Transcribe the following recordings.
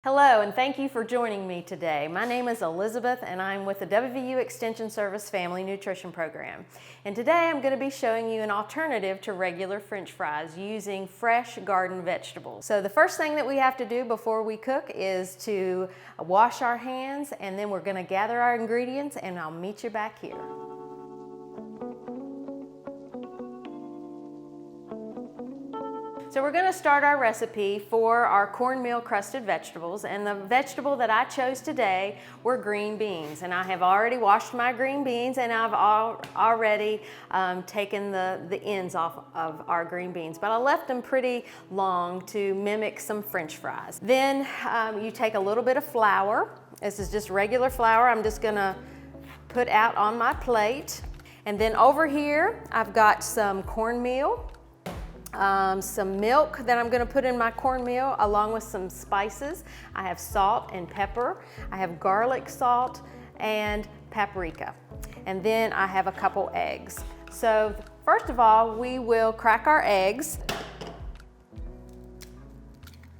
Hello, and thank you for joining me today. My name is Elizabeth, and I'm with the WVU Extension Service Family Nutrition Program. And today I'm going to be showing you an alternative to regular French fries using fresh garden vegetables. So the first thing that we have to do before we cook is to wash our hands, and then we're going to gather our ingredients, and I'll meet you back here. So we're going to start our recipe for our cornmeal crusted vegetables, and the vegetable that I chose today were green beans. And I have already washed my green beans, and I've already taken the ends off of our green beans, but I left them pretty long to mimic some French fries. Then you take a little bit of flour. This is just regular flour. I'm just going to put out on my plate. And then over here I've got some cornmeal. Some milk that I'm going to put in my cornmeal, along with some spices. I have salt and pepper. I have garlic salt and paprika. And then I have a couple eggs. So first of all, we will crack our eggs.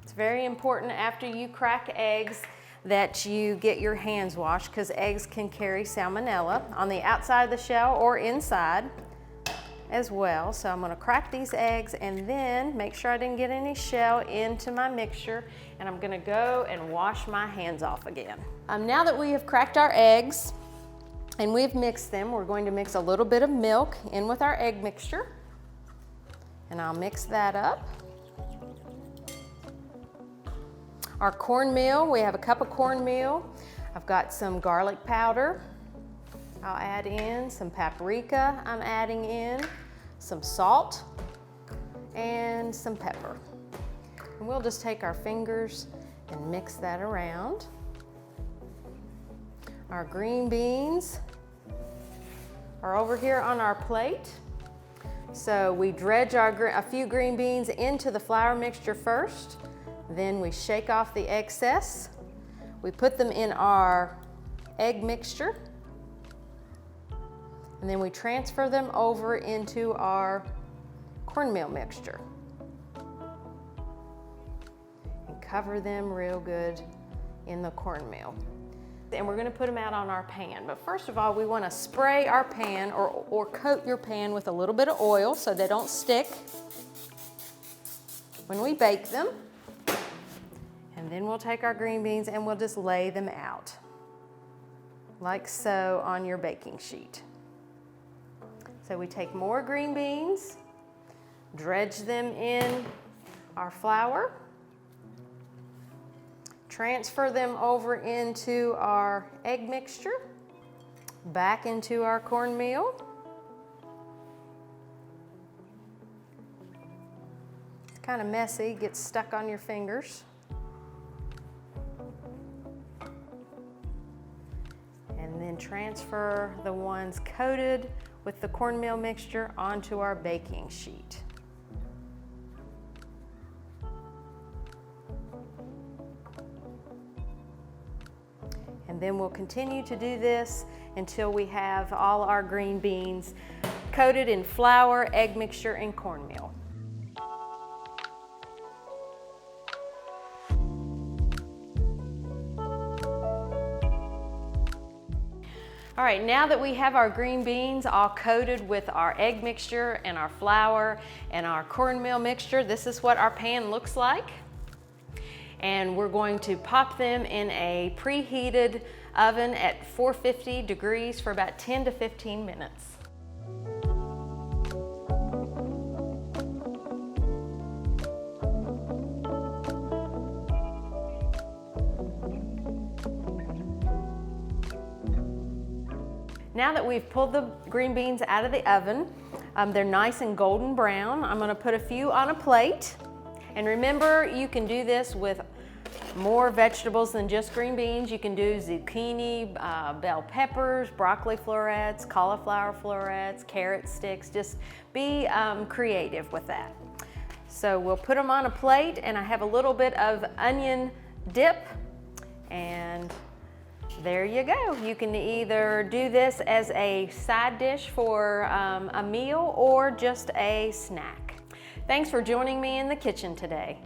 It's very important after you crack eggs that you get your hands washed, because eggs can carry salmonella on the outside of the shell or inside as well. So I'm going to crack these eggs and then make sure I didn't get any shell into my mixture, and I'm going to go and wash my hands off again. Now that we have cracked our eggs and we've mixed them, we're going to mix a little bit of milk in with our egg mixture, and I'll mix that up. Our cornmeal, we have a cup of cornmeal. I've got some garlic powder. I'll add in some paprika. I'm adding in some salt and some pepper. And we'll just take our fingers and mix that around. Our green beans are over here on our plate. So we dredge a few green beans into the flour mixture first. Then we shake off the excess. We put them in our egg mixture. And then we transfer them over into our cornmeal mixture and cover them real good in the cornmeal. And we're going to put them out on our pan. But first of all, we want to spray our pan or coat your pan with a little bit of oil so they don't stick when we bake them. And then we'll take our green beans and we'll just lay them out like so on your baking sheet. So we take more green beans, dredge them in our flour, transfer them over into our egg mixture, back into our cornmeal. It's kind of messy, gets stuck on your fingers. And then transfer the ones coated with the cornmeal mixture onto our baking sheet. And then we'll continue to do this until we have all our green beans coated in flour, egg mixture, and cornmeal. All right, now that we have our green beans all coated with our egg mixture and our flour and our cornmeal mixture, this is what our pan looks like. And we're going to pop them in a preheated oven at 450 degrees for about 10 to 15 minutes. Now that we've pulled the green beans out of the oven, they're nice and golden brown. I'm going to put a few on a plate. And remember, you can do this with more vegetables than just green beans. You can do zucchini, bell peppers, broccoli florets, cauliflower florets, carrot sticks. Just be creative with that. So we'll put them on a plate, and I have a little bit of onion dip, and there you go. You can either do this as a side dish for a meal or just a snack. Thanks for joining me in the kitchen today.